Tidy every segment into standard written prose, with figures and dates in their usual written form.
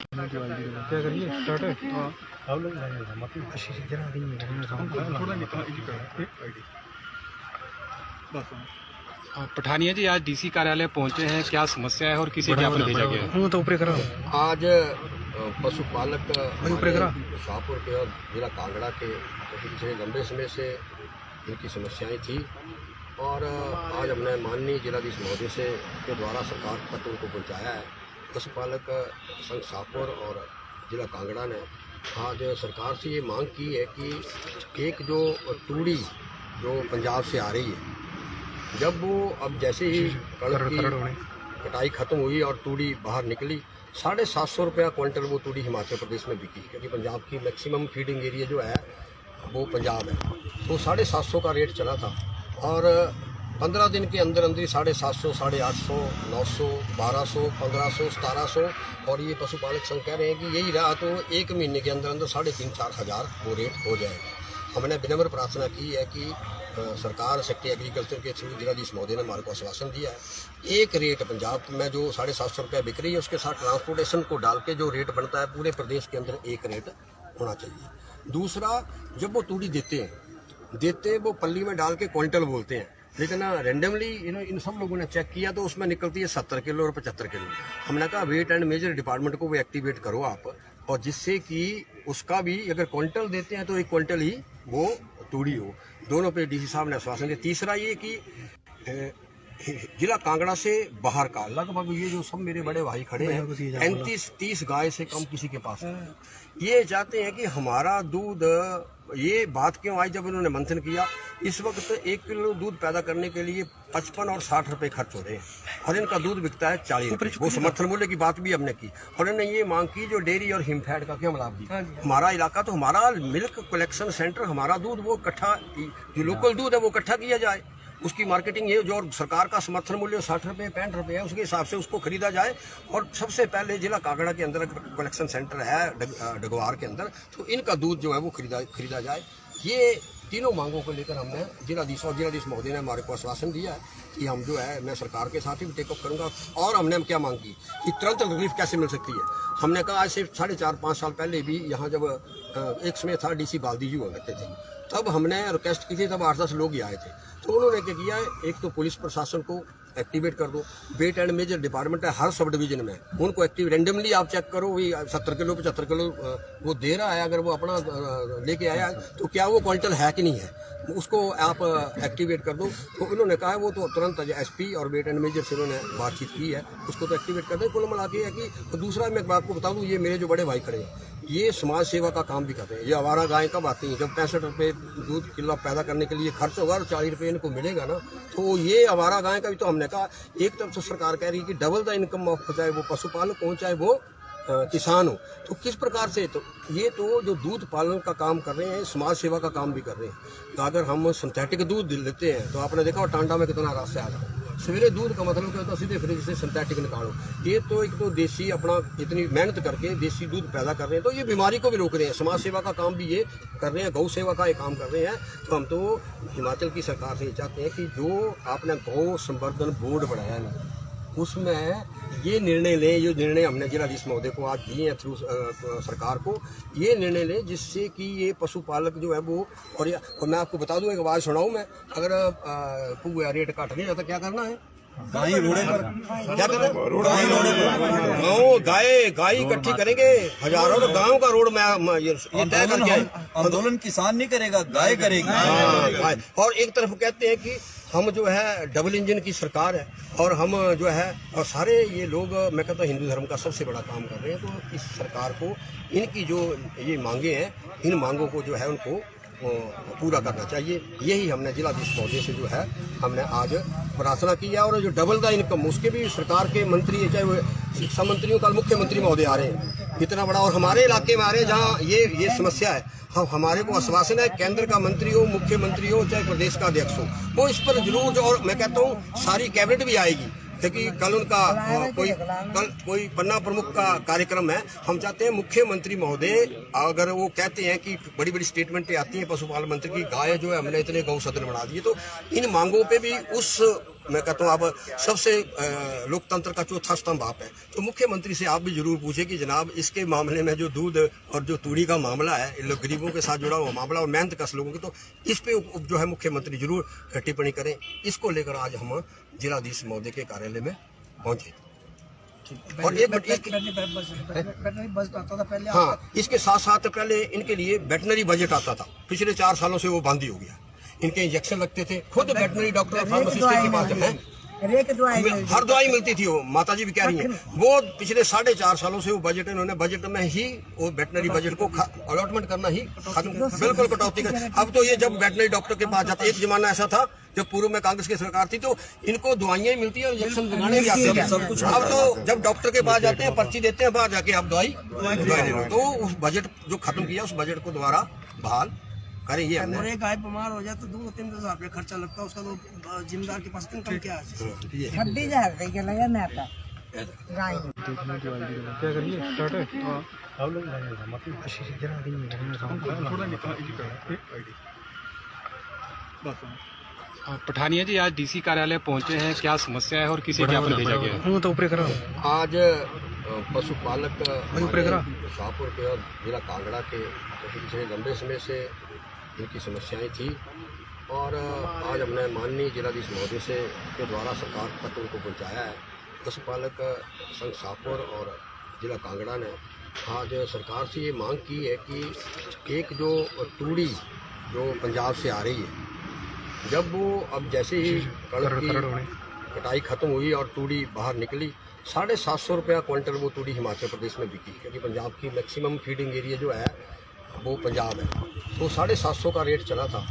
क्या करिए स्टार्ट है पठानिया जी, आज डीसी कार्यालय पहुंचे हैं, क्या समस्या है और किसे ज्ञापन भेजा गया है? तो ऊपर करा आज पशुपालक शाहपुर के और जिला कांगड़ा के पिछले लंबे समय से इनकी समस्याएं थी और आज हमने माननीय जिलाधीश महोदय से के द्वारा सरकार तक उनको पहुँचाया है। पशुपालक संघ शाहपुर और जिला कांगड़ा ने आज सरकार से ये मांग की है कि एक जो तूड़ी जो पंजाब से आ रही है, जब वो अब जैसे ही कणक की कटाई खत्म हुई और तूड़ी बाहर निकली, 750 रुपया क्विंटल वो तूड़ी हिमाचल प्रदेश में बिकी, क्योंकि पंजाब की मैक्सिमम फीडिंग एरिया जो है वो पंजाब है। तो 750 का रेट चला था और 15 दिन के अंदर अंदर 750, 850, 900, 1200, 1500, 1700 और ये पशुपालक संघ कह रहे हैं कि यही रहा तो एक महीने के अंदर अंदर 3,500-4 हज़ार वो रेट हो जाएगा। हमने विनम्र प्रार्थना की है कि सरकार सेक्रेटरी एग्रीकल्चर के थ्रू जिलाधीश महोदय ने हमारे को आश्वासन दिया है, एक रेट पंजाब में जो 750 रुपया बिक रही है उसके साथ ट्रांसपोर्टेशन को डाल के जो रेट बनता है पूरे प्रदेश के अंदर एक रेट होना चाहिए। दूसरा, जब वो तूड़ी देते वो पल्ली में डाल के क्विंटल बोलते हैं, लेकिन रेंडमली इन सब लोगों ने चेक किया तो उसमें निकलती है 70 किलो और 75 किलो। हमने कहा वेट एंड मेजर डिपार्टमेंट को वो एक्टिवेट करो आप, और जिससे कि उसका भी अगर क्विंटल देते हैं तो एक क्विंटल ही वो तूड़ी हो। दोनों पे डीसी साहब ने आश्वासन दिया। तीसरा ये कि जिला कांगड़ा से बाहर का लगभग ये जो सब मेरे बड़े भाई खड़े हैं 35-30 गाय से कम किसी के पास है। ये चाहते हैं कि हमारा दूध, ये बात क्यों आई जब उन्होंने मंथन किया, इस वक्त 1 किलो दूध पैदा करने के लिए 55 और 60 रुपए खर्च हो रहे हैं और इनका दूध बिकता है 40 रुपए। वो समर्थन मूल्य की बात भी हमने की और इन्होंने ये मांग की जो डेयरी और हिमफैड का क्यों लाभ दी। हमारा इलाका तो हमारा मिल्क कलेक्शन सेंटर, हमारा दूध वो इकट्ठा, जो लोकल दूध है वो इकट्ठा किया जाए, उसकी मार्केटिंग ये जो सरकार का समर्थन मूल्य 60 रुपये 65 रुपये है उसके हिसाब से उसको खरीदा जाए। और सबसे पहले जिला कांगड़ा के अंदर कलेक्शन सेंटर है डगवार के अंदर, तो इनका दूध जो है वो खरीदा जाए। ये तीनों मांगों को लेकर हमने जिलाधीश महोदय ने हमारे को आश्वासन दिया है कि हम जो है मैं सरकार के साथ ही टेकअप करूंगा। और हमने क्या मांग की कि तुरंत रिलीफ कैसे मिल सकती है। हमने कहा आज से 4.5-5 साल पहले भी यहाँ जब एक समय था डीसी बाल्दी जी हुआ करते थे, तब हमने रिक्वेस्ट की थी, तब 8-10 लोग ही आए थे। तो उन्होंने क्या किया है, एक तो पुलिस प्रशासन को एक्टिवेट कर दो, वेट एंड मेजर डिपार्टमेंट है हर सब डिवीजन में, उनको एक्टिव रेंडमली आप चेक करो, वही 70 किलो 75 किलो वो दे रहा है, अगर वो अपना लेके आया तो क्या वो क्विंटल है कि नहीं है, उसको आप एक्टिवेट कर दो। तो उन्होंने कहा है वो तो तुरंत एसपी और वेट एंड मेजर से उन्होंने बातचीत की है, उसको तो एक्टिवेट कर दो। कुल मिला के है कि दूसरा मैं आपको बता दूँ, ये मेरे जो बड़े भाई खड़े हैं ये समाज सेवा का काम भी करते हैं। ये आवारा गाय कब आती है, जब 65 रुपये दूध किलो पैदा करने के लिए खर्च होगा और 40 रुपये इनको मिलेगा ना, तो ये आवारा गाय का भी तो हमने कहा, एक तरफ से सरकार कह रही है कि डबल द इनकम ऑफ, चाहे वो पशुपालक हो चाहे वो किसान हो, तो किस प्रकार से, तो ये तो जो दूध पालन का काम कर रहे हैं समाज सेवा का काम भी कर रहे हैं। तो अगर हम सिंथेटिक दूध लेते हैं तो आपने देखा टांडा में कितना रास्ते आ रहा है, सवेरे दूध का मतलब क्या होता है, सीधे फ्रिज से सिंथेटिक निकालो। ये तो एक तो देसी अपना इतनी मेहनत करके देसी दूध पैदा कर रहे हैं, तो ये बीमारी को भी रोक रहे हैं, समाज सेवा का काम भी ये कर रहे हैं, गौ सेवा का ये काम कर रहे हैं। तो हम तो हिमाचल की सरकार से ये चाहते हैं कि जो आपने गौ संवर्धन बोर्ड बनाया ना, उसमें ये निर्णय लें, ये निर्णय हमने जिलाधीश महोदय को आज दिए हैं थ्रू सरकार को, ये निर्णय लें जिससे कि ये पशुपालक जो है वो, और मैं आपको बता दूं, एक आवाज़ सुनाऊं मैं, अगर रेट काट गया तो क्या करना है, गाय रोड़े पर क्या करें, गाय इकट्ठी करेंगे हजारों, तो गाँव का रोड में ये तय करके आंदोलन किसान नहीं करेगा, गाय करेगी। और एक तरफ कहते हैं कि हम जो है डबल इंजन की सरकार है और हम जो है, और सारे ये लोग मैं कहता हूँ हिंदू धर्म का सबसे बड़ा काम कर रहे हैं। तो इस सरकार को इनकी जो ये मांगे हैं, इन मांगों को जो है उनको पूरा करना चाहिए। यही हमने जिलाधीश महोदय से जो है हमने आज प्रार्थना की है। और जो डबल द इनकम, उसके भी सरकार के मंत्री, चाहे वो शिक्षा मंत्रियों का मुख्यमंत्री महोदय आ रहे हैं इतना बड़ा, और हमारे इलाके में आ रहे हैं जहाँ ये समस्या है। हम हमारे को आश्वासन है, केंद्र का मंत्री हो, मुख्यमंत्री हो, चाहे प्रदेश का अध्यक्ष हो, वो इस पर जरूर, और मैं कहता हूँ सारी कैबिनेट भी आएगी, क्योंकि कल उनका कोई पन्ना प्रमुख का कार्यक्रम है। हम चाहते हैं मुख्यमंत्री महोदय, अगर वो कहते हैं कि बड़ी बड़ी स्टेटमेंटें आती हैं पशुपालन मंत्री की, गाय जो है हमने इतने गौ सदन बना दिए, तो इन मांगों पे भी उस मैं कहता हूँ अब सबसे लोकतंत्र का चौथा स्तंभ आप है। तो मुख्यमंत्री से आप भी जरूर पूछे कि जनाब इसके मामले में जो दूध और जो तूड़ी का मामला है, इन लोग गरीबों के साथ जुड़ा हुआ मामला और मेहनत कश लोगों की, तो इस पे जो है मुख्यमंत्री जरूर टिप्पणी करें। इसको लेकर आज हम जिलाधीश महोदय के कार्यालय में पहुंचे। और एक बस आता था पहले। हाँ, इसके साथ साथ पहले इनके लिए वेटनरी बजट आता था। पिछले 4 सालों से वो बंद ही हो गया। इनके इंजेक्शन लगते थे, खुद वेटनरी डॉक्टर और फार्मासिस्ट के पास जब हर दवाई मिलती थी। वो माता जी भी कह रही हैं, वो पिछले 4.5 सालों से वो बजट में ही वो वेटनरी बजट को अलॉटमेंट करना ही खत्म, बिल्कुल कटौती कर। अब तो ये जब वेटनरी डॉक्टर के पास जाते, एक जमाना ऐसा था जब पूर्व में कांग्रेस की सरकार थी तो इनको दवाइयां मिलती है और इंजेक्शन लगाने भी आते हैं सब कुछ। अब तो जब डॉक्टर के पास जाते हैं, पर्ची देते हैं, बाहर जाके आप दवाई ले लो। तो उस बजट जो खत्म किया, उस बजट को दोबारा बहाल करें। ये और एक गाय बीमार हो जाए तो 2-3 हज़ार रुपये खर्चा लगता है उसका, तो जिम्मेदार के पास इनकम क्या है? 26,000 रुपये लगा मैं आपका क्या करिए स्टार्ट है। पठानिया जी आज डीसी कार्यालय पहुंचे हैं, क्या समस्या है और किसे ज्ञापन भेजा गया है? तो ऊपर करा आज पशुपालक शाहपुर के और जिला कांगड़ा के पिछले लंबे समय से इनकी समस्याएं थी और आज हमने माननीय जिलाधीश महोदय से के द्वारा सरकार तक उनको पहुंचाया है। पशुपालक संघ शाहपुर और जिला कांगड़ा ने आज सरकार से ये मांग की है कि एक जो तूड़ी जो पंजाब से आ रही है, जब वो अब जैसे ही कणक की कटाई खत्म हुई और तूड़ी बाहर निकली, 750 रुपया क्विंटल वो तूड़ी हिमाचल प्रदेश में बिकी, क्योंकि पंजाब की मैक्सिमम फीडिंग एरिया जो है वो पंजाब है। तो 750 का रेट चला था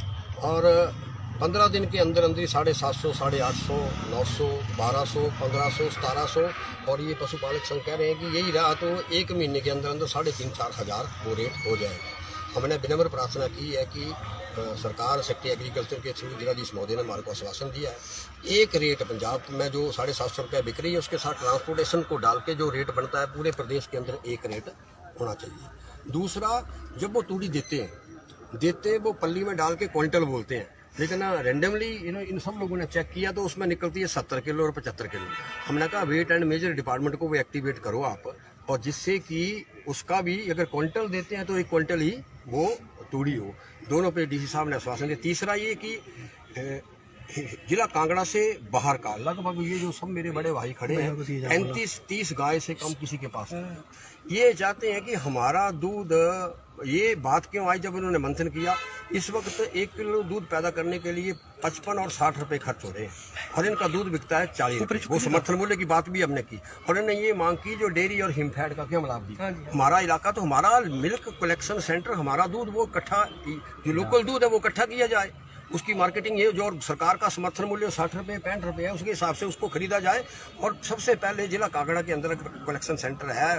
और 15 दिन के अंदर अंदर 750, 850, 900, 1200, 1500, 1700 और ये पशुपालक संघ कह रहे हैं कि यही रहा तो 1 महीने के अंदर अंदर 3,500-4 हज़ार वो रेट हो जाएगा। हमने विनम्र प्रार्थना की है कि सरकार सेक्रेटरी एग्रीकल्चर के थ्रू जिलाधीश महोदय ने हमारे को आश्वासन दिया है, एक रेट पंजाब में जो 750 रुपया बिक रही है उसके साथ ट्रांसपोर्टेशन को डाल के जो रेट बनता है पूरे प्रदेश के अंदर एक रेट होना चाहिए। दूसरा, जब वो तूड़ी देते वो पल्ली में डाल के क्विंटल बोलते हैं, लेकिन रेंडमली इन सब लोगों ने चेक किया तो उसमें निकलती है 70 किलो और 75 किलो। हमने कहा वेट एंड मेजर डिपार्टमेंट को वो एक्टिवेट करो आप, और जिससे कि उसका भी अगर क्विंटल देते हैं तो 1 क्विंटल ही वो तूड़ी हो। दोनों पे डीसी साहब ने आश्वासन दिया। तीसरा ये कि जिला कांगड़ा से बाहर का लगभग ये जो सब मेरे बड़े भाई खड़े हैं 35-30 गाय से कम किसी के पास नहीं। ये चाहते हैं कि हमारा दूध, ये बात क्यों आई जब इन्होंने मंथन किया, इस वक्त 1 किलो दूध पैदा करने के लिए 55 और 60 रुपए खर्च हो रहे हैं और इनका दूध बिकता है 40 रुपये। वो समर्थन मूल्य की बात भी हमने की और इन्होंने ये मांग की जो डेयरी और हिमफैड का क्यों लाभ दी। हमारा इलाका तो हमारा मिल्क कलेक्शन सेंटर, हमारा दूध वो इकट्ठा, जो लोकल दूध है वो इकट्ठा किया जाए, उसकी मार्केटिंग ये जो सरकार का समर्थन मूल्य 60 रुपये 65 रुपये है उसके हिसाब से उसको खरीदा जाए। और सबसे पहले जिला कांगड़ा के अंदर कलेक्शन सेंटर है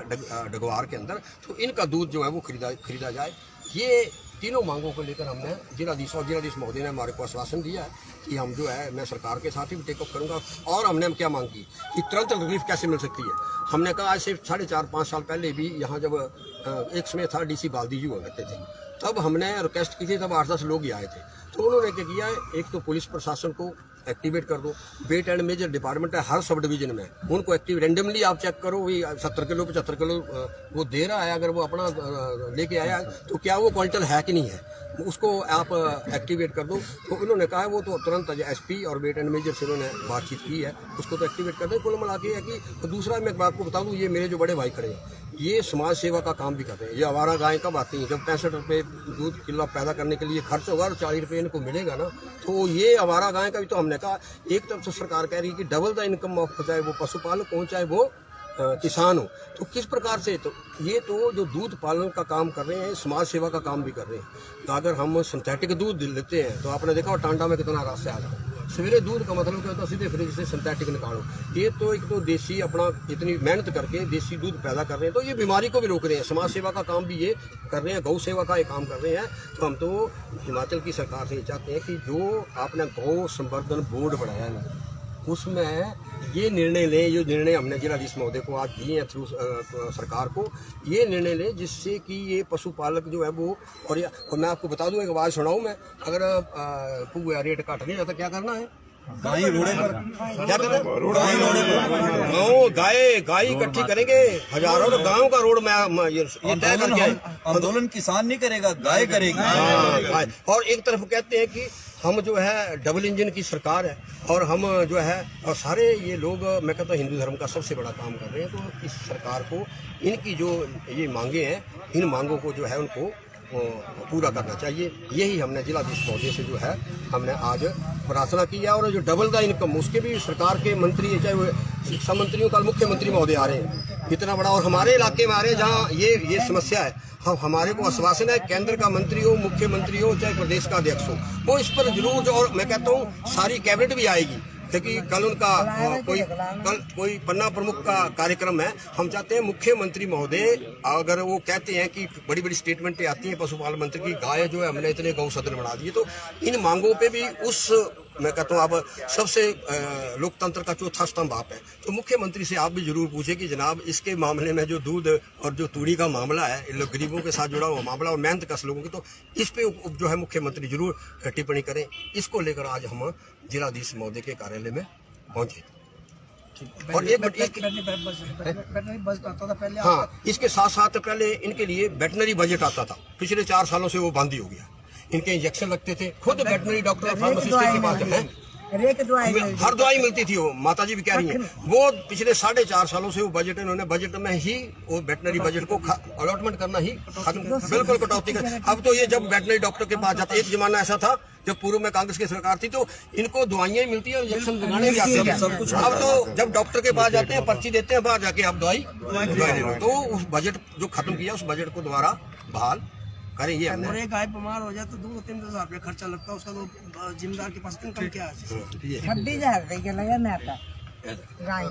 डगवार के अंदर, तो इनका दूध जो है वो खरीदा जाए। ये तीनों मांगों को लेकर हमने जिलाधीश महोदय ने हमारे को आश्वासन दिया है कि हम जो है मैं सरकार के साथ ही टेकअप करूंगा। और हमने क्या मांग की कि तुरंत रिलीफ कैसे मिल सकती है। हमने कहा आज से 4.5-5 साल पहले भी यहाँ जब एक समय था डीसी बाल्दी जी हुआ करते थे, तब हमने रिक्वेस्ट की थी, तब 8-10 लोग ही आए थे। तो उन्होंने क्या किया है, एक तो पुलिस प्रशासन को एक्टिवेट कर दो, वेट एंड मेजर डिपार्टमेंट है हर सब डिवीजन में, उनको एक्टिव रेंडमली आप चेक करो, वही 70 किलो 75 किलो वो दे रहा है, अगर वो अपना लेके आया तो क्या वो क्विंटल है कि नहीं है, उसको आप एक्टिवेट कर दो। तो उन्होंने कहा है वो तो तुरंत एसपी और वेट एंड मेजर से उन्होंने बातचीत की है, उसको तो एक्टिवेट कर दो। कुल मिला के है कि तो दूसरा मैं आपको बता दूँ, ये मेरे जो बड़े भाई खड़े हैं ये समाज सेवा का काम भी करते हैं। ये आवारा गाय कब आती हैं, जब 65 रुपये दूध किलो पैदा करने के लिए खर्च होगा और 40 रुपये इनको मिलेगा ना, तो ये आवारा गाय का भी तो हमने कहा, एक तरफ से सरकार कह रही है कि डबल द इनकम ऑफ, चाहे वो पशुपालक हो चाहे वो किसान हो, तो किस प्रकार से, तो ये तो जो दूध पालन का काम कर रहे हैं समाज सेवा का काम भी कर रहे हैं। तो अगर हम सिंथेटिक दूध लेते हैं तो आपने देखा टांडा में कितना रास्ते आ रहा है, सवेरे दूध का मतलब क्या होता है, सीधे फ्रिज से सिंथेटिक निकालो। ये तो एक तो देसी अपना इतनी मेहनत करके देसी दूध पैदा कर रहे हैं, तो ये बीमारी को भी रोक रहे हैं, समाज सेवा का काम भी ये कर रहे हैं, गौ सेवा का ये काम कर रहे हैं। तो हम तो हिमाचल की सरकार से ये चाहते हैं कि जो आपने गौ संवर्धन बोर्ड बनाया है उसमें ये निर्णय लें, ये निर्णय हमने जिलाधीश महोदय को आज दिए हैं थ्रू सरकार को, ये निर्णय लें जिससे कि ये पशुपालक जो है वो, और मैं आपको बता दूं, एक आवाज़ सुनाऊं मैं, अगर रेट घट नहीं जाता क्या करना है, गाय रोड़े पर क्या कहते हैं गाय रोड़े पर गाँव गाय इकट्ठी करेंगे, हजारों गाँव का रोड में ये तय कर दिया है। आंदोलन किसान नहीं करेगा, गाय करेगी। गाय। और एक तरफ कहते हैं कि हम जो है डबल इंजन की सरकार है और हम जो है और सारे ये लोग मैं कहता हूँ हिंदू धर्म का सबसे बड़ा काम कर रहे हैं। तो इस सरकार को इनकी जो ये मांगे हैं, इन मांगों को जो है उनको पूरा करना चाहिए। यही हमने जिलाधीश महोदय से जो है हमने आज प्रार्थना की है। और जो डबल द इनकम उसके भी सरकार के मंत्री, चाहे वो शिक्षा मंत्रियों का मुख्यमंत्री महोदय आ रहे हैं इतना बड़ा, और हमारे इलाके में आ रहे हैं जहाँ ये समस्या है। हम हमारे को आश्वासन है, केंद्र का मंत्री हो, मुख्यमंत्री हो, चाहे प्रदेश का अध्यक्ष हो, वो इस पर जरूर, और मैं कहता हूँ सारी कैबिनेट भी आएगी, क्योंकि कल उनका कोई पन्ना प्रमुख का कार्यक्रम है। हम चाहते हैं मुख्यमंत्री महोदय, अगर वो कहते हैं कि बड़ी बड़ी स्टेटमेंटें आती हैं पशुपालन मंत्री की, गाय जो है हमने इतने गौ सदन बना दिए, तो इन मांगों पे भी उस मैं कहता हूँ अब सबसे लोकतंत्र का चौथा स्तंभ आप है, तो मुख्यमंत्री से आप भी जरूर पूछे कि जनाब इसके मामले में जो दूध और जो तूड़ी का मामला है, इन लोग गरीबों के साथ जुड़ा हुआ मामला और मेहनत कश लोगों की, तो इस पे जो है मुख्यमंत्री जरूर टिप्पणी करें। इसको लेकर आज हम जिलाधीश महोदय के कार्यालय में पहुंचे। और एक बैटरी बस आता था पहले। हाँ, इसके साथ साथ पहले इनके लिए वेटनरी बजट आता था, पिछले 4 सालों से वो बंद ही हो गया। इनके इंजेक्शन लगते थे, खुद वेटनरी डॉक्टर और फार्मासिस्ट के पास हर दवाई मिलती थी। वो माता जी भी कह रही हैं, वो पिछले 4.5 सालों से वो बजट में ही वो वेटनरी बजट को अलॉटमेंट करना ही खत्म, बिल्कुल कटौती कर। अब तो ये जब वेटनरी डॉक्टर के पास जाते, एक जमाना ऐसा था जब पूर्व में कांग्रेस की सरकार थी तो इनको दवाइयां मिलती है, इंजेक्शन लगाने भी आते हैं सब कुछ। अब तो जब डॉक्टर के पास जाते हैं, पर्ची देते हैं, बाहर जाके आप दवाई ले लो। तो उस बजट जो खत्म किया, उस बजट को दोबारा बहाल करें। ये और एक गाय बीमार हो जाए तो 2-3 हज़ार रुपये खर्चा लगता है, उसका तो जिम्मेदार के पास इनकम क्या है? 26,000 रुपये के लगा मैं आता गाय